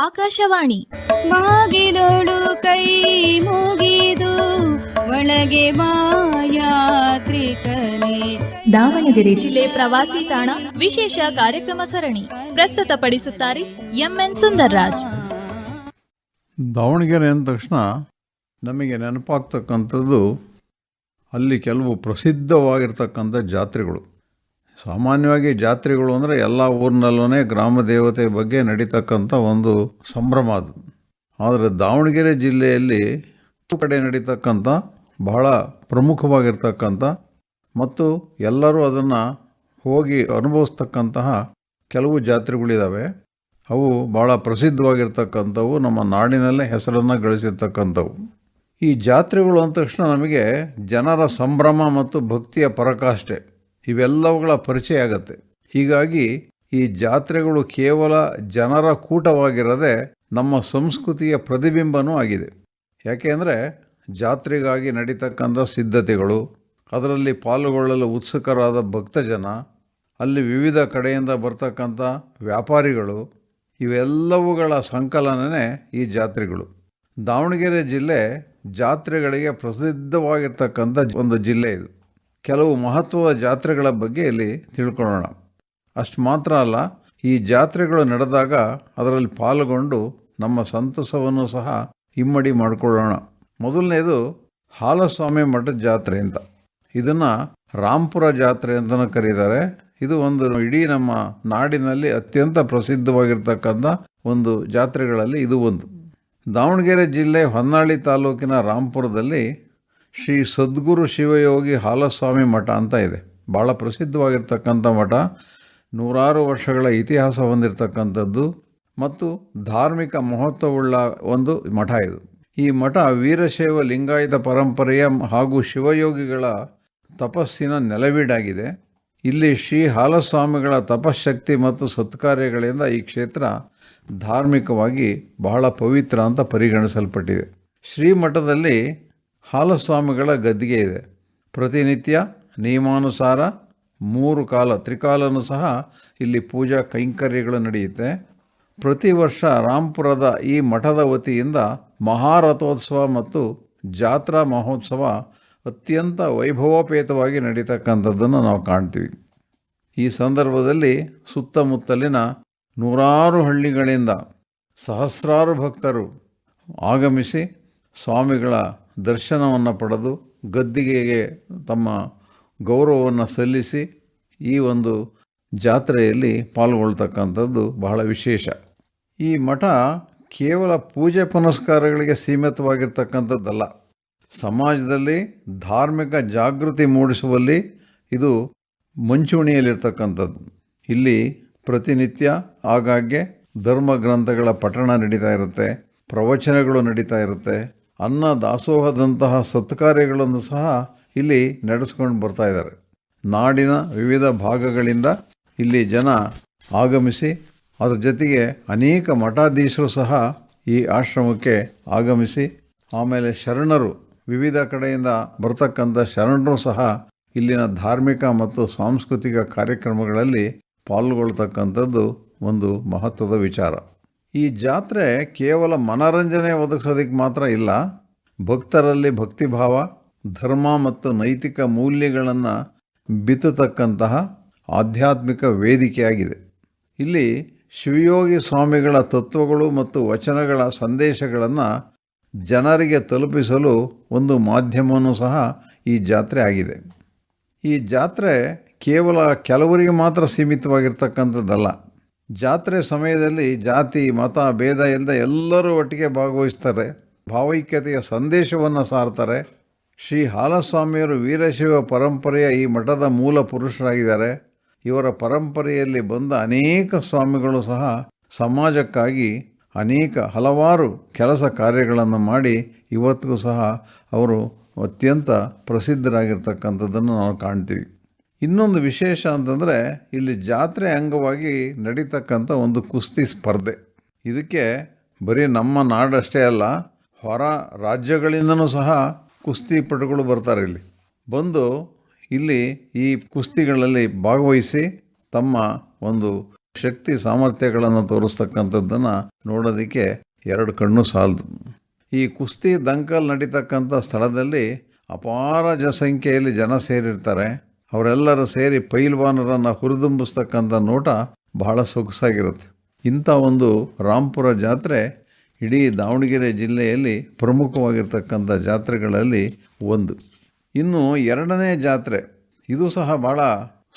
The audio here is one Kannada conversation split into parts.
ಆಕಾಶವಾಣಿ ಬಾಗಿಲೋಳು ಕೈ ಮುಗಿದು ಒಳಗೆ ಬಾ ಯಾತ್ರಿಕನೇ. ದಾವಣಗೆರೆ ಜಿಲ್ಲೆ ಪ್ರವಾಸಿ ತಾಣ ವಿಶೇಷ ಕಾರ್ಯಕ್ರಮ ಸರಣಿ ಪ್ರಸ್ತುತಪಡಿಸುತ್ತಾರೆ ಎಂಎನ್ ಸುಂದರ್ರಾಜ್. ದಾವಣಗೆರೆ ಅಂದ ತಕ್ಷಣ ನಮಗೆ ನೆನಪಾಗ್ತಕ್ಕಂಥದ್ದು ಅಲ್ಲಿ ಕೆಲವು ಪ್ರಸಿದ್ಧವಾಗಿರ್ತಕ್ಕಂಥ ಜಾತ್ರೆಗಳು. ಸಾಮಾನ್ಯವಾಗಿ ಜಾತ್ರೆಗಳು ಅಂದರೆ ಎಲ್ಲ ಊರಿನಲ್ಲೂ ಗ್ರಾಮ ದೇವತೆ ಬಗ್ಗೆ ನಡೀತಕ್ಕಂಥ ಒಂದು ಸಂಭ್ರಮ ಅದು. ಆದರೆ ದಾವಣಗೆರೆ ಜಿಲ್ಲೆಯಲ್ಲಿ ಕಡೆ ನಡೀತಕ್ಕಂಥ ಬಹಳ ಪ್ರಮುಖವಾಗಿರ್ತಕ್ಕಂಥ ಮತ್ತು ಎಲ್ಲರೂ ಅದನ್ನು ಹೋಗಿ ಅನುಭವಿಸ್ತಕ್ಕಂತಹ ಕೆಲವು ಜಾತ್ರೆಗಳಿದ್ದಾವೆ. ಅವು ಭಾಳ ಪ್ರಸಿದ್ಧವಾಗಿರ್ತಕ್ಕಂಥವು, ನಮ್ಮ ನಾಡಿನಲ್ಲೇ ಹೆಸರನ್ನು ಗಳಿಸಿರ್ತಕ್ಕಂಥವು. ಈ ಜಾತ್ರೆಗಳು ಅಂದ ತಕ್ಷಣ ನಮಗೆ ಜನರ ಸಂಭ್ರಮ ಮತ್ತು ಭಕ್ತಿಯ ಪರಾಕಾಷ್ಠೆ ಇವೆಲ್ಲವುಗಳ ಪರಿಚಯ ಆಗತ್ತೆ. ಹೀಗಾಗಿ ಈ ಜಾತ್ರೆಗಳು ಕೇವಲ ಜನರ ಕೂಟವಾಗಿರದೆ ನಮ್ಮ ಸಂಸ್ಕೃತಿಯ ಪ್ರತಿಬಿಂಬನೂ ಆಗಿದೆ. ಯಾಕೆಂದರೆ ಜಾತ್ರೆಗಾಗಿ ನಡೀತಕ್ಕಂಥ ಸಿದ್ಧತೆಗಳು, ಅದರಲ್ಲಿ ಪಾಲ್ಗೊಳ್ಳಲು ಉತ್ಸುಕರಾದ ಭಕ್ತಜನ, ಅಲ್ಲಿ ವಿವಿಧ ಕಡೆಯಿಂದ ಬರ್ತಕ್ಕಂಥ ವ್ಯಾಪಾರಿಗಳು, ಇವೆಲ್ಲವುಗಳ ಸಂಕಲನವೇ ಈ ಜಾತ್ರೆಗಳು. ದಾವಣಗೆರೆ ಜಿಲ್ಲೆ ಜಾತ್ರೆಗಳಿಗೆ ಪ್ರಸಿದ್ಧವಾಗಿರ್ತಕ್ಕಂಥ ಒಂದು ಜಿಲ್ಲೆ ಇದು. ಕೆಲವು ಮಹತ್ವದ ಜಾತ್ರೆಗಳ ಬಗ್ಗೆ ಇಲ್ಲಿ ತಿಳ್ಕೊಳ್ಳೋಣ. ಅಷ್ಟು ಮಾತ್ರ ಅಲ್ಲ, ಈ ಜಾತ್ರೆಗಳು ನಡೆದಾಗ ಅದರಲ್ಲಿ ಪಾಲ್ಗೊಂಡು ನಮ್ಮ ಸಂತಸವನ್ನು ಸಹ ಇಮ್ಮಡಿ ಮಾಡಿಕೊಳ್ಳೋಣ. ಮೊದಲನೇದು ಹಾಲಸ್ವಾಮಿ ಮಠದ ಜಾತ್ರೆ ಅಂತ. ಇದನ್ನು ರಾಂಪುರ ಜಾತ್ರೆ ಅಂತಲೂ ಕರೀತಾರೆ. ಇದು ಒಂದು ಇಡೀ ನಮ್ಮ ನಾಡಿನಲ್ಲಿ ಅತ್ಯಂತ ಪ್ರಸಿದ್ಧವಾಗಿರ್ತಕ್ಕಂಥ ಒಂದು ಜಾತ್ರೆಗಳಲ್ಲಿ ಇದು ಒಂದು. ದಾವಣಗೆರೆ ಜಿಲ್ಲೆ ಹೊನ್ನಾಳಿ ತಾಲೂಕಿನ ರಾಂಪುರದಲ್ಲಿ ಶ್ರೀ ಸದ್ಗುರು ಶಿವಯೋಗಿ ಹಾಲಸ್ವಾಮಿ ಮಠ ಅಂತ ಇದೆ. ಭಾಳ ಪ್ರಸಿದ್ಧವಾಗಿರ್ತಕ್ಕಂಥ ಮಠ, ನೂರಾರು ವರ್ಷಗಳ ಇತಿಹಾಸ ಹೊಂದಿರತಕ್ಕಂಥದ್ದು ಮತ್ತು ಧಾರ್ಮಿಕ ಮಹತ್ವವುಳ್ಳ ಒಂದು ಮಠ ಇದು. ಈ ಮಠ ವೀರಶೈವ ಲಿಂಗಾಯತ ಪರಂಪರೆಯ ಹಾಗೂ ಶಿವಯೋಗಿಗಳ ತಪಸ್ಸಿನ ನೆಲವೀಡಾಗಿದೆ. ಇಲ್ಲಿ ಶ್ರೀ ಹಾಲಸ್ವಾಮಿಗಳ ತಪಶಕ್ತಿ ಮತ್ತು ಸತ್ಕಾರ್ಯಗಳಿಂದ ಈ ಕ್ಷೇತ್ರ ಧಾರ್ಮಿಕವಾಗಿ ಬಹಳ ಪವಿತ್ರ ಅಂತ ಪರಿಗಣಿಸಲ್ಪಟ್ಟಿದೆ. ಶ್ರೀಮಠದಲ್ಲಿ ಹಾಲಸ್ವಾಮಿಗಳ ಗದ್ದಿಗೆ ಇದೆ. ಪ್ರತಿನಿತ್ಯ ನಿಯಮಾನುಸಾರ 3 ಕಾಲ ತ್ರಿಕಾಲನೂ ಸಹ ಇಲ್ಲಿ ಪೂಜಾ ಕೈಂಕರ್ಯಗಳು ನಡೆಯುತ್ತೆ. ಪ್ರತಿ ವರ್ಷ ರಾಂಪುರದ ಈ ಮಠದ ವತಿಯಿಂದ ಮಹಾರಥೋತ್ಸವ ಮತ್ತು ಜಾತ್ರಾ ಮಹೋತ್ಸವ ಅತ್ಯಂತ ವೈಭವೋಪೇತವಾಗಿ ನಡೀತಕ್ಕಂಥದ್ದನ್ನು ನಾವು ಕಾಣ್ತೀವಿ. ಈ ಸಂದರ್ಭದಲ್ಲಿ ಸುತ್ತಮುತ್ತಲಿನ ನೂರಾರು ಹಳ್ಳಿಗಳಿಂದ ಸಹಸ್ರಾರು ಭಕ್ತರು ಆಗಮಿಸಿ ಸ್ವಾಮಿಗಳ ದರ್ಶನವನ್ನು ಪಡೆದು ಗದ್ದಿಗೆಗೆ ತಮ್ಮ ಗೌರವವನ್ನು ಸಲ್ಲಿಸಿ ಈ ಒಂದು ಜಾತ್ರೆಯಲ್ಲಿ ಪಾಲ್ಗೊಳ್ತಕ್ಕಂಥದ್ದು ಬಹಳ ವಿಶೇಷ. ಈ ಮಠ ಕೇವಲ ಪೂಜೆ ಪುನಸ್ಕಾರಗಳಿಗೆ ಸೀಮಿತವಾಗಿರ್ತಕ್ಕಂಥದ್ದಲ್ಲ, ಸಮಾಜದಲ್ಲಿ ಧಾರ್ಮಿಕ ಜಾಗೃತಿ ಮೂಡಿಸುವಲ್ಲಿ ಇದು ಮುಂಚೂಣಿಯಲ್ಲಿರ್ತಕ್ಕಂಥದ್ದು. ಇಲ್ಲಿ ಪ್ರತಿನಿತ್ಯ ಆಗಾಗ್ಗೆ ಧರ್ಮ ಗ್ರಂಥಗಳ ಪಠಣ ನಡೀತಾ ಇರುತ್ತೆ, ಪ್ರವಚನಗಳು ನಡೀತಾ ಇರುತ್ತೆ, ಅನ್ನ ದಾಸೋಹದಂತಹ ಸತ್ಕಾರ್ಯಗಳನ್ನು ಸಹ ಇಲ್ಲಿ ನಡೆಸ್ಕೊಂಡು ಬರ್ತಾ ಇದ್ದಾರೆ. ನಾಡಿನ ವಿವಿಧ ಭಾಗಗಳಿಂದ ಇಲ್ಲಿ ಜನ ಆಗಮಿಸಿ, ಅದ್ರ ಜೊತೆಗೆ ಅನೇಕ ಮಠಾಧೀಶರು ಸಹ ಈ ಆಶ್ರಮಕ್ಕೆ ಆಗಮಿಸಿ, ಆಮೇಲೆ ಶರಣರು ವಿವಿಧ ಕಡೆಯಿಂದ ಬರ್ತಕ್ಕಂಥ ಶರಣರು ಸಹ ಇಲ್ಲಿನ ಧಾರ್ಮಿಕ ಮತ್ತು ಸಾಂಸ್ಕೃತಿಕ ಕಾರ್ಯಕ್ರಮಗಳಲ್ಲಿ ಪಾಲ್ಗೊಳ್ತಕ್ಕಂಥದ್ದು ಒಂದು ಮಹತ್ವದ ವಿಚಾರ. ಈ ಜಾತ್ರೆ ಕೇವಲ ಮನರಂಜನೆ ಒದಗಿಸೋದಕ್ಕೆ ಮಾತ್ರ ಇಲ್ಲ, ಭಕ್ತರಲ್ಲಿ ಭಕ್ತಿಭಾವ, ಧರ್ಮ ಮತ್ತು ನೈತಿಕ ಮೌಲ್ಯಗಳನ್ನು ಬಿತ್ತತಕ್ಕಂತಹ ಆಧ್ಯಾತ್ಮಿಕ ವೇದಿಕೆಯಾಗಿದೆ. ಇಲ್ಲಿ ಶಿವಯೋಗಿ ಸ್ವಾಮಿಗಳ ತತ್ವಗಳು ಮತ್ತು ವಚನಗಳ ಸಂದೇಶಗಳನ್ನು ಜನರಿಗೆ ತಲುಪಿಸಲು ಒಂದು ಮಾಧ್ಯಮವೂ ಸಹ ಈ ಜಾತ್ರೆ ಆಗಿದೆ. ಈ ಜಾತ್ರೆ ಕೇವಲ ಕೆಲವರಿಗೆ ಮಾತ್ರ ಸೀಮಿತವಾಗಿರ್ತಕ್ಕಂಥದ್ದಲ್ಲ. ಜಾತ್ರೆ ಸಮಯದಲ್ಲಿ ಜಾತಿ ಮತ ಭೇದ ಇಲ್ಲದೆ ಎಲ್ಲರೂ ಒಟ್ಟಿಗೆ ಭಾಗವಹಿಸ್ತಾರೆ, ಭಾವೈಕ್ಯತೆಯ ಸಂದೇಶವನ್ನು ಸಾರ್ತಾರೆ. ಶ್ರೀ ಹಾಲಸ್ವಾಮಿಯವರು ವೀರಶೈವ ಪರಂಪರೆಯ ಈ ಮಠದ ಮೂಲ ಪುರುಷರಾಗಿದ್ದಾರೆ. ಇವರ ಪರಂಪರೆಯಲ್ಲಿ ಬಂದ ಅನೇಕ ಸ್ವಾಮಿಗಳು ಸಹ ಸಮಾಜಕ್ಕಾಗಿ ಹಲವಾರು ಕೆಲಸ ಕಾರ್ಯಗಳನ್ನು ಮಾಡಿ ಇವತ್ತಿಗೂ ಸಹ ಅವರು ಅತ್ಯಂತ ಪ್ರಸಿದ್ಧರಾಗಿರ್ತಕ್ಕಂಥದ್ದನ್ನು ನಾವು ಕಾಣ್ತೀವಿ. ಇನ್ನೊಂದು ವಿಶೇಷ ಅಂತಂದರೆ ಇಲ್ಲಿ ಜಾತ್ರೆ ಅಂಗವಾಗಿ ನಡೀತಕ್ಕಂಥ ಒಂದು ಕುಸ್ತಿ ಸ್ಪರ್ಧೆ. ಇದಕ್ಕೆ ಬರೀ ನಮ್ಮ ನಾಡಷ್ಟೇ ಅಲ್ಲ, ಹೊರ ರಾಜ್ಯಗಳಿಂದನೂ ಸಹ ಕುಸ್ತಿಪಟುಗಳು ಬರ್ತಾರೆ. ಇಲ್ಲಿ ಬಂದು ಇಲ್ಲಿ ಈ ಕುಸ್ತಿಗಳಲ್ಲಿ ಭಾಗವಹಿಸಿ ತಮ್ಮ ಒಂದು ಶಕ್ತಿ ಸಾಮರ್ಥ್ಯಗಳನ್ನು ತೋರಿಸ್ತಕ್ಕಂಥದ್ದನ್ನು ನೋಡೋದಕ್ಕೆ 2 ಕಣ್ಣು ಸಾಲದು. ಈ ಕುಸ್ತಿ ದಂಕಲ್ ನಡೀತಕ್ಕಂಥ ಸ್ಥಳದಲ್ಲಿ ಅಪಾರ ಸಂಖ್ಯೆಯಲ್ಲಿ ಜನ ಸೇರಿರ್ತಾರೆ. ಅವರೆಲ್ಲರೂ ಸೇರಿ ಪೈಲ್ವಾನರನ್ನು ಹುರಿದುಂಬಿಸ್ತಕ್ಕಂಥ ನೋಟ ಬಹಳ ಸೊಗಸಾಗಿರುತ್ತೆ. ಇಂಥ ಒಂದು ರಾಂಪುರ ಜಾತ್ರೆ ಇಡೀ ದಾವಣಗೆರೆ ಜಿಲ್ಲೆಯಲ್ಲಿ ಪ್ರಮುಖವಾಗಿರ್ತಕ್ಕಂಥ ಜಾತ್ರೆಗಳಲ್ಲಿ ಒಂದು. ಇನ್ನು 2ನೇ ಜಾತ್ರೆ, ಇದು ಸಹ ಭಾಳ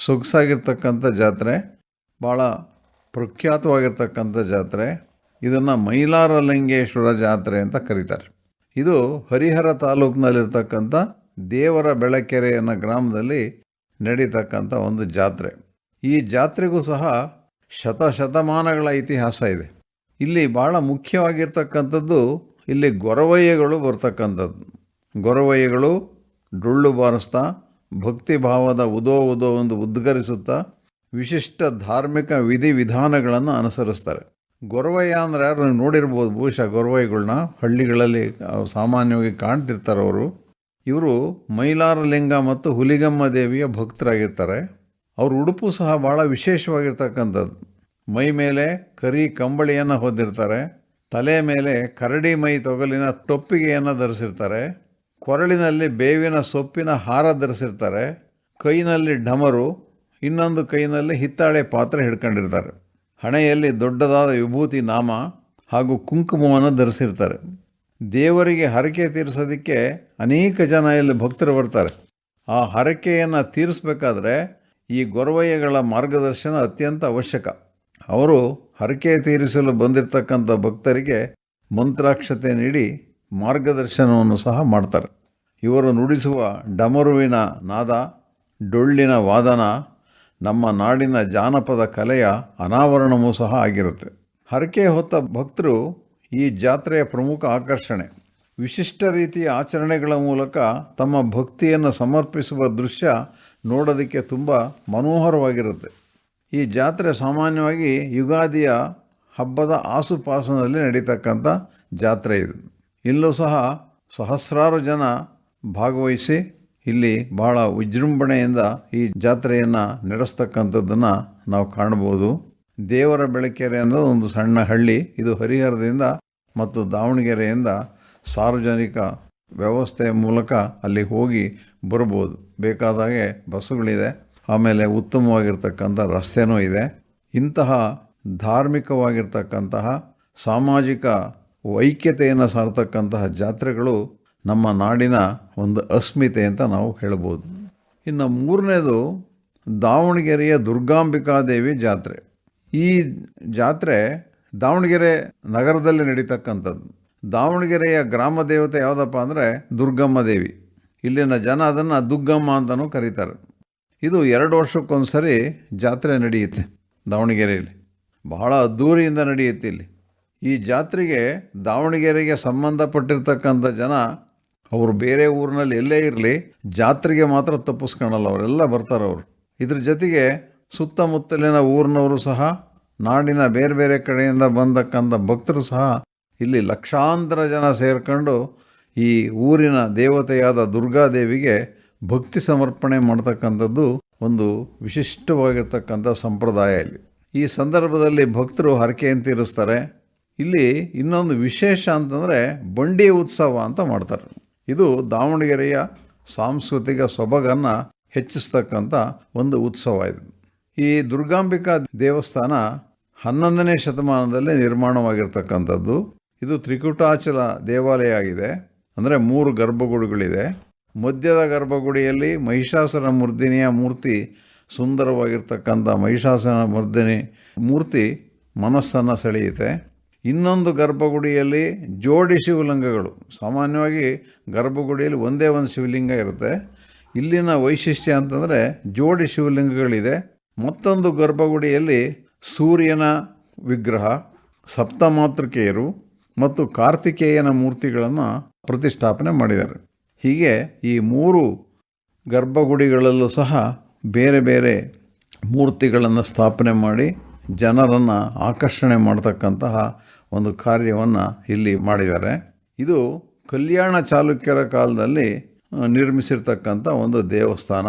ಸೊಗಸಾಗಿರ್ತಕ್ಕಂಥ ಜಾತ್ರೆ, ಭಾಳ ಪ್ರಖ್ಯಾತವಾಗಿರ್ತಕ್ಕಂಥ ಜಾತ್ರೆ. ಇದನ್ನು ಮೈಲಾರಲಿಂಗೇಶ್ವರ ಜಾತ್ರೆ ಅಂತ ಕರೀತಾರೆ. ಇದು ಹರಿಹರ ತಾಲೂಕಿನಲ್ಲಿರ್ತಕ್ಕಂಥ ದೇವರ ಬೆಳಕೆರೆ ಅನ್ನೋ ಗ್ರಾಮದಲ್ಲಿ ನಡೀತಕ್ಕಂಥ ಒಂದು ಜಾತ್ರೆ. ಈ ಜಾತ್ರೆಗೂ ಸಹ ಶತಮಾನಗಳ ಇತಿಹಾಸ ಇದೆ. ಇಲ್ಲಿ ಭಾಳ ಮುಖ್ಯವಾಗಿರ್ತಕ್ಕಂಥದ್ದು ಇಲ್ಲಿ ಗೊರವಯ್ಯಗಳು ಬರ್ತಕ್ಕಂಥದ್ದು. ಗೊರವಯ್ಯಗಳು ಡೊಳ್ಳು ಬಾರಿಸ್ತಾ ಭಕ್ತಿ ಭಾವದ ಉದೋ ಒಂದು ಉದ್ಗರಿಸುತ್ತಾ ವಿಶಿಷ್ಟ ಧಾರ್ಮಿಕ ವಿಧಿವಿಧಾನಗಳನ್ನು ಅನುಸರಿಸ್ತಾರೆ. ಗೊರವಯ್ಯ ಅಂದರೆ ಯಾರು ನೋಡಿರ್ಬೋದು ಬಹುಶಃ ಗೊರವಯ್ಯಗಳನ್ನ ಹಳ್ಳಿಗಳಲ್ಲಿ ಸಾಮಾನ್ಯವಾಗಿ ಕಾಣ್ತಿರ್ತಾರೆ ಅವರು. ಇವರು ಮೈಲಾರಲಿಂಗ ಮತ್ತು ಹುಲಿಗಮ್ಮ ದೇವಿಯ ಭಕ್ತರಾಗಿರ್ತಾರೆ. ಅವ್ರ ಉಡುಪು ಸಹ ಭಾಳ ವಿಶೇಷವಾಗಿರ್ತಕ್ಕಂಥದ್ದು. ಮೈ ಮೇಲೆ ಕರಿ ಕಂಬಳಿಯನ್ನು ಹೊದ್ದಿರ್ತಾರೆ. ತಲೆ ಮೇಲೆ ಕರಡಿ ಮೈ ತೊಗಲಿನ ಟೊಪ್ಪಿಗೆಯನ್ನು ಧರಿಸಿರ್ತಾರೆ. ಕೊರಳಿನಲ್ಲಿ ಬೇವಿನ ಸೊಪ್ಪಿನ ಹಾರ ಧರಿಸಿರ್ತಾರೆ. ಕೈನಲ್ಲಿ ಢಮರು, ಇನ್ನೊಂದು ಕೈನಲ್ಲಿ ಹಿತ್ತಾಳೆ ಪಾತ್ರೆ ಹಿಡ್ಕೊಂಡಿರ್ತಾರೆ. ಹಣೆಯಲ್ಲಿ ದೊಡ್ಡದಾದ ವಿಭೂತಿ ನಾಮ ಹಾಗೂ ಕುಂಕುಮವನ್ನು ಧರಿಸಿರ್ತಾರೆ. ದೇವರಿಗೆ ಹರಕೆ ತೀರಿಸೋದಕ್ಕೆ ಅನೇಕ ಜನ ಇಲ್ಲಿ ಭಕ್ತರು ಬರ್ತಾರೆ. ಆ ಹರಕೆಯನ್ನು ತೀರಿಸಬೇಕಾದ್ರೆ ಈ ಗೊರವಯ್ಯಗಳ ಮಾರ್ಗದರ್ಶನ ಅತ್ಯಂತ ಅವಶ್ಯಕ. ಅವರು ಹರಕೆ ತೀರಿಸಲು ಬಂದಿರತಕ್ಕಂಥ ಭಕ್ತರಿಗೆ ಮಂತ್ರಾಕ್ಷತೆ ನೀಡಿ ಮಾರ್ಗದರ್ಶನವನ್ನು ಸಹ ಮಾಡ್ತಾರೆ. ಇವರು ನುಡಿಸುವ ಡಮರುವಿನ ನಾದ, ಡೊಳ್ಳಿನ ವಾದನ ನಮ್ಮ ನಾಡಿನ ಜಾನಪದ ಕಲೆಯ ಅನಾವರಣವೂ ಸಹ ಆಗಿರುತ್ತೆ. ಹರಕೆ ಹೊತ್ತ ಭಕ್ತರು ಈ ಜಾತ್ರೆಯ ಪ್ರಮುಖ ಆಕರ್ಷಣೆ. ವಿಶಿಷ್ಟ ರೀತಿಯ ಆಚರಣೆಗಳ ಮೂಲಕ ತಮ್ಮ ಭಕ್ತಿಯನ್ನು ಸಮರ್ಪಿಸುವ ದೃಶ್ಯ ನೋಡೋದಕ್ಕೆ ತುಂಬ ಮನೋಹರವಾಗಿರುತ್ತೆ. ಈ ಜಾತ್ರೆ ಸಾಮಾನ್ಯವಾಗಿ ಯುಗಾದಿಯ ಹಬ್ಬದ ಆಸುಪಾಸಿನಲ್ಲಿ ನಡೀತಕ್ಕಂಥ ಜಾತ್ರೆ ಇದು. ಇಲ್ಲೂ ಸಹ ಸಹಸ್ರಾರು ಜನ ಭಾಗವಹಿಸಿ ಇಲ್ಲಿ ಬಹಳ ವಿಜೃಂಭಣೆಯಿಂದ ಈ ಜಾತ್ರೆಯನ್ನು ನಡೆಸ್ತಕ್ಕಂಥದ್ದನ್ನು ನಾವು ಕಾಣ್ಬೋದು. ದೇವರ ಬೆಳಕೆರೆ ಅನ್ನೋದು ಒಂದು ಸಣ್ಣ ಹಳ್ಳಿ. ಇದು ಹರಿಹರದಿಂದ ಮತ್ತು ದಾವಣಗೆರೆಯಿಂದ ಸಾರ್ವಜನಿಕ ವ್ಯವಸ್ಥೆಯ ಮೂಲಕ ಅಲ್ಲಿ ಹೋಗಿ ಬರ್ಬೋದು. ಬೇಕಾದಾಗೆ ಬಸ್ಸುಗಳಿದೆ, ಆಮೇಲೆ ಉತ್ತಮವಾಗಿರ್ತಕ್ಕಂಥ ರಸ್ತೆನೂ ಇದೆ. ಇಂತಹ ಧಾರ್ಮಿಕವಾಗಿರ್ತಕ್ಕಂತಹ ಸಾಮಾಜಿಕ ಐಕ್ಯತೆಯನ್ನು ಸಾರ್ತಕ್ಕಂತಹ ಜಾತ್ರೆಗಳು ನಮ್ಮ ನಾಡಿನ ಒಂದು ಅಸ್ಮಿತೆ ಅಂತ ನಾವು ಹೇಳ್ಬೋದು. ಇನ್ನು 3ನೇದು ದಾವಣಗೆರೆಯ ದುರ್ಗಾಂಬಿಕಾದೇವಿ ಜಾತ್ರೆ. ಈ ಜಾತ್ರೆ ದಾವಣಗೆರೆ ನಗರದಲ್ಲಿ ನಡೀತಕ್ಕಂಥದ್ದು. ದಾವಣಗೆರೆಯ ಗ್ರಾಮ ದೇವತೆ ಯಾವುದಪ್ಪ ಅಂದರೆ ದುರ್ಗಮ್ಮ ದೇವಿ. ಇಲ್ಲಿನ ಜನ ಅದನ್ನು ದುಗ್ಗಮ್ಮ ಅಂತಲೂ ಕರೀತಾರೆ. ಇದು 2 ವರ್ಷಕ್ಕೊಂದು ಸರಿ ಜಾತ್ರೆ ನಡೆಯುತ್ತೆ ದಾವಣಗೆರೆಯಲ್ಲಿ. ಬಹಳ ಅದ್ಧೂರಿಯಿಂದ ನಡೆಯುತ್ತೆ ಇಲ್ಲಿ. ಈ ಜಾತ್ರೆಗೆ ದಾವಣಗೆರೆಗೆ ಸಂಬಂಧಪಟ್ಟಿರ್ತಕ್ಕಂಥ ಜನ ಅವರು ಬೇರೆ ಊರಿನಲ್ಲಿ ಎಲ್ಲೇ ಇರಲಿ ಜಾತ್ರೆಗೆ ಮಾತ್ರ ತಪ್ಪಿಸ್ಕೊಳಲ್ಲ, ಅವರೆಲ್ಲ ಬರ್ತಾರೆ ಅವರು. ಇದ್ರ ಜೊತೆಗೆ ಸುತ್ತಮುತ್ತಲಿನ ಊರಿನವರು ಸಹ, ನಾಡಿನ ಬೇರೆ ಬೇರೆ ಕಡೆಯಿಂದ ಬಂದಕ್ಕಂಥ ಭಕ್ತರು ಸಹ ಇಲ್ಲಿ ಲಕ್ಷಾಂತರ ಜನ ಸೇರ್ಕೊಂಡು ಈ ಊರಿನ ದೇವತೆಯಾದ ದುರ್ಗಾದೇವಿಗೆ ಭಕ್ತಿ ಸಮರ್ಪಣೆ ಮಾಡ್ತಕ್ಕಂಥದ್ದು ಒಂದು ವಿಶಿಷ್ಟವಾಗಿರ್ತಕ್ಕಂಥ ಸಂಪ್ರದಾಯ ಇಲ್ಲಿ. ಈ ಸಂದರ್ಭದಲ್ಲಿ ಭಕ್ತರು ಹರಕೆಯನ್ನು ತೀರಿಸ್ತಾರೆ. ಇಲ್ಲಿ ಇನ್ನೊಂದು ವಿಶೇಷ ಅಂತಂದರೆ ಬಂಡಿ ಉತ್ಸವ ಅಂತ ಮಾಡ್ತಾರೆ. ಇದು ದಾವಣಗೆರೆಯ ಸಾಂಸ್ಕೃತಿಕ ಸೊಬಗನ್ನು ಹೆಚ್ಚಿಸ್ತಕ್ಕಂಥ ಒಂದು ಉತ್ಸವ ಇದು. ಈ ದುರ್ಗಾಂಬಿಕಾ ದೇವಸ್ಥಾನ 11ನೇ ಶತಮಾನದಲ್ಲಿ ನಿರ್ಮಾಣವಾಗಿರ್ತಕ್ಕಂಥದ್ದು. ಇದು ತ್ರಿಕುಟಾಚಲ ದೇವಾಲಯ ಆಗಿದೆ. ಅಂದರೆ 3 ಗರ್ಭಗುಡಿಗಳಿದೆ. ಮಧ್ಯದ ಗರ್ಭಗುಡಿಯಲ್ಲಿ ಮಹಿಷಾಸುರ ಮರ್ದಿನಿಯ ಮೂರ್ತಿ, ಸುಂದರವಾಗಿರ್ತಕ್ಕಂಥ ಮಹಿಷಾಸುರ ಮರ್ದಿನಿ ಮೂರ್ತಿ ಮನಸ್ಸನ್ನು ಸೆಳೆಯುತ್ತೆ. ಇನ್ನೊಂದು ಗರ್ಭಗುಡಿಯಲ್ಲಿ ಜೋಡಿ ಶಿವಲಿಂಗಗಳು. ಸಾಮಾನ್ಯವಾಗಿ ಗರ್ಭಗುಡಿಯಲ್ಲಿ ಒಂದೇ ಒಂದು ಶಿವಲಿಂಗ ಇರುತ್ತೆ. ಇಲ್ಲಿನ ವೈಶಿಷ್ಟ್ಯ ಅಂತಂದರೆ ಜೋಡಿ ಶಿವಲಿಂಗಗಳಿದೆ. ಮತ್ತೊಂದು ಗರ್ಭಗುಡಿಯಲ್ಲಿ ಸೂರ್ಯನ ವಿಗ್ರಹ, ಸಪ್ತಮಾತೃಕೆಯರು ಮತ್ತು ಕಾರ್ತಿಕೇಯನ ಮೂರ್ತಿಗಳನ್ನು ಪ್ರತಿಷ್ಠಾಪನೆ ಮಾಡಿದ್ದಾರೆ. ಹೀಗೆ ಈ 3 ಗರ್ಭಗುಡಿಗಳಲ್ಲೂ ಸಹ ಬೇರೆ ಬೇರೆ ಮೂರ್ತಿಗಳನ್ನು ಸ್ಥಾಪನೆ ಮಾಡಿ ಜನರನ್ನು ಆಕರ್ಷಣೆ ಮಾಡ್ತಕ್ಕಂತಹ ಒಂದು ಕಾರ್ಯವನ್ನು ಇಲ್ಲಿ ಮಾಡಿದ್ದಾರೆ. ಇದು ಕಲ್ಯಾಣ ಚಾಲುಕ್ಯರ ಕಾಲದಲ್ಲಿ ನಿರ್ಮಿಸಿರ್ತಕ್ಕಂಥ ಒಂದು ದೇವಸ್ಥಾನ.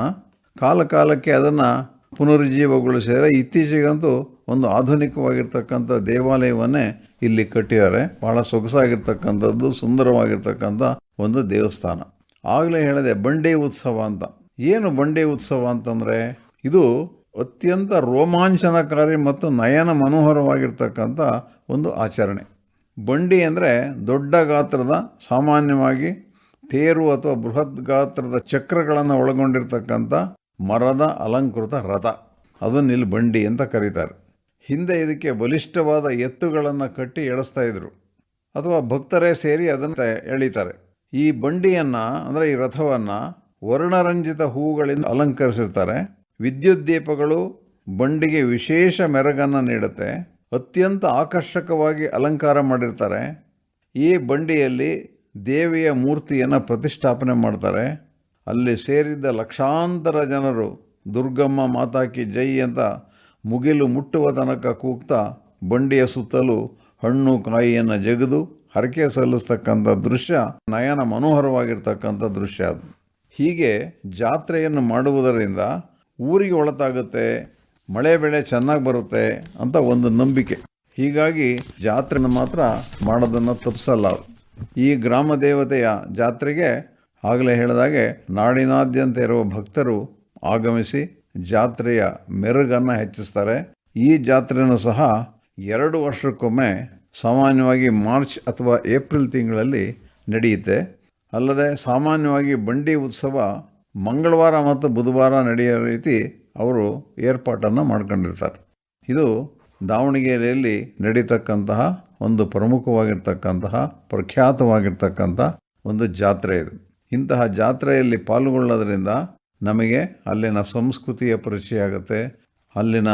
ಕಾಲಕ್ಕೆ ಅದನ್ನು ಪುನರುಜ್ಜೀವಗೊಳಿಸಿದರೆ ಇತ್ತೀಚೆಗಂತೂ ಒಂದು ಆಧುನಿಕವಾಗಿರ್ತಕ್ಕಂಥ ದೇವಾಲಯವನ್ನೇ ಇಲ್ಲಿ ಕಟ್ಟಿದ್ದಾರೆ. ಭಾಳ ಸೊಗಸಾಗಿರ್ತಕ್ಕಂಥದ್ದು, ಸುಂದರವಾಗಿರ್ತಕ್ಕಂಥ ಒಂದು ದೇವಸ್ಥಾನ. ಆಗಲೇ ಹೇಳಿದೆ ಬಂಡಿ ಉತ್ಸವ ಅಂತ. ಏನು ಬಂಡಿ ಉತ್ಸವ ಅಂತಂದರೆ, ಇದು ಅತ್ಯಂತ ರೋಮಾಂಚನಕಾರಿ ಮತ್ತು ನಯನ ಮನೋಹರವಾಗಿರ್ತಕ್ಕಂಥ ಒಂದು ಆಚರಣೆ. ಬಂಡಿ ಅಂದರೆ ದೊಡ್ಡ ಗಾತ್ರದ, ಸಾಮಾನ್ಯವಾಗಿ ತೇರು ಅಥವಾ ಬೃಹತ್ ಗಾತ್ರದ ಚಕ್ರಗಳನ್ನು ಒಳಗೊಂಡಿರ್ತಕ್ಕಂಥ ಮರದ ಅಲಂಕೃತ ರಥ. ಅದನ್ನು ಇಲ್ಲಿ ಬಂಡಿ ಅಂತ ಕರೀತಾರೆ. ಹಿಂದೆ ಇದಕ್ಕೆ ಬಲಿಷ್ಠವಾದ ಎತ್ತುಗಳನ್ನು ಕಟ್ಟಿ ಎಳೆಸ್ತಾ ಇದ್ರು, ಅಥವಾ ಭಕ್ತರೇ ಸೇರಿ ಅದನ್ನು ಎಳಿತಾರೆ. ಈ ಬಂಡಿಯನ್ನು ಅಂದರೆ ಈ ರಥವನ್ನು ವರ್ಣರಂಜಿತ ಹೂಗಳಿಂದ ಅಲಂಕರಿಸಿರ್ತಾರೆ. ವಿದ್ಯುತ್ ದೀಪಗಳು ಬಂಡಿಗೆ ವಿಶೇಷ ಮೆರಗನ್ನು ನೀಡುತ್ತೆ. ಅತ್ಯಂತ ಆಕರ್ಷಕವಾಗಿ ಅಲಂಕಾರ ಮಾಡಿರ್ತಾರೆ. ಈ ಬಂಡಿಯಲ್ಲಿ ದೇವಿಯ ಮೂರ್ತಿಯನ್ನು ಪ್ರತಿಷ್ಠಾಪನೆ ಮಾಡ್ತಾರೆ. ಅಲ್ಲಿ ಸೇರಿದ್ದ ಲಕ್ಷಾಂತರ ಜನರು ದುರ್ಗಮ್ಮ ಮಾತಾಕಿ ಜೈ ಅಂತ ಮುಗಿಲು ಮುಟ್ಟುವ ತನಕ ಕೂಗ್ತಾ ಬಂಡಿಯ ಸುತ್ತಲೂ ಹಣ್ಣು ಕಾಯಿಯನ್ನು ಜಗಿದು ಹರಕೆ ಸಲ್ಲಿಸ್ತಕ್ಕಂಥ ದೃಶ್ಯ ನಯನ ಮನೋಹರವಾಗಿರ್ತಕ್ಕಂಥ ದೃಶ್ಯ ಅದು. ಹೀಗೆ ಜಾತ್ರೆಯನ್ನು ಮಾಡುವುದರಿಂದ ಊರಿಗೆ ಒಳತಾಗುತ್ತೆ, ಮಳೆ ಬೆಳೆ ಚೆನ್ನಾಗಿ ಬರುತ್ತೆ ಅಂತ ಒಂದು ನಂಬಿಕೆ. ಹೀಗಾಗಿ ಜಾತ್ರೆನ ಮಾತ್ರ ಮಾಡೋದನ್ನು ತಪ್ಪಿಸಲ್ಲ. ಈ ಗ್ರಾಮ ದೇವತೆಯ ಜಾತ್ರೆಗೆ ಆಗಲೇ ಹೇಳಿದಾಗೆ ನಾಡಿನಾದ್ಯಂತ ಇರುವ ಭಕ್ತರು ಆಗಮಿಸಿ ಜಾತ್ರೆಯ ಮೆರುಗನ್ನು ಹೆಚ್ಚಿಸ್ತಾರೆ. ಈ ಜಾತ್ರೆಯೂ ಸಹ 2 ವರ್ಷಕ್ಕೊಮ್ಮೆ ಸಾಮಾನ್ಯವಾಗಿ ಮಾರ್ಚ್ ಅಥವಾ ಏಪ್ರಿಲ್ ತಿಂಗಳಲ್ಲಿ ನಡೆಯುತ್ತೆ. ಅಲ್ಲದೆ ಸಾಮಾನ್ಯವಾಗಿ ಬಂಡಿ ಉತ್ಸವ ಮಂಗಳವಾರ ಮತ್ತು ಬುಧವಾರ ನಡೆಯೋ ರೀತಿ ಅವರು ಏರ್ಪಾಟನ್ನು ಮಾಡ್ಕೊಂಡಿರ್ತಾರೆ. ಇದು ದಾವಣಗೆರೆಯಲ್ಲಿ ನಡೀತಕ್ಕಂತಹ ಒಂದು ಪ್ರಮುಖವಾಗಿರ್ತಕ್ಕಂತಹ ಪ್ರಖ್ಯಾತವಾಗಿರ್ತಕ್ಕಂಥ ಒಂದು ಜಾತ್ರೆ ಇದು. ಇಂತಹ ಜಾತ್ರೆಯಲ್ಲಿ ಪಾಲ್ಗೊಳ್ಳೋದ್ರಿಂದ ನಮಗೆ ಅಲ್ಲಿನ ಸಂಸ್ಕೃತಿಯ ಪರಿಚಯ ಆಗುತ್ತೆ, ಅಲ್ಲಿನ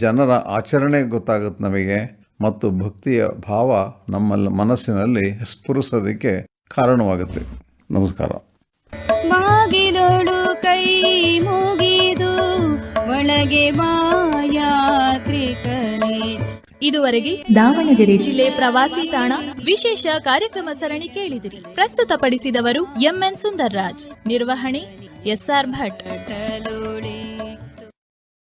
ಜನರ ಆಚರಣೆ ಗೊತ್ತಾಗುತ್ತೆ ನಮಗೆ, ಮತ್ತು ಭಕ್ತಿಯ ಭಾವ ನಮ್ಮ ಮನಸ್ಸಿನಲ್ಲಿ ಸ್ಫುರಿಸೋದಕ್ಕೆ ಕಾರಣವಾಗುತ್ತೆ. ನಮಸ್ಕಾರ. ಬಾಗಿಲೋಳು ಕೈ ಮುಗಿದು ಒಳಗೆ ಬಾ ಯಾತ್ರಿಕನೇ. ಇದುವರೆಗೆ ದಾವಣಗೆರೆ ಜಿಲ್ಲೆ ಪ್ರವಾಸಿ ತಾಣ ವಿಶೇಷ ಕಾರ್ಯಕ್ರಮ ಸರಣಿ ಕೇಳಿದಿರಿ. ಪ್ರಸ್ತುತಪಡಿಸಿದವರು ಎಂಎನ್ ಸುಂದರ್ರಾಜ್. ನಿರ್ವಹಣೆ SR ಭಟ್.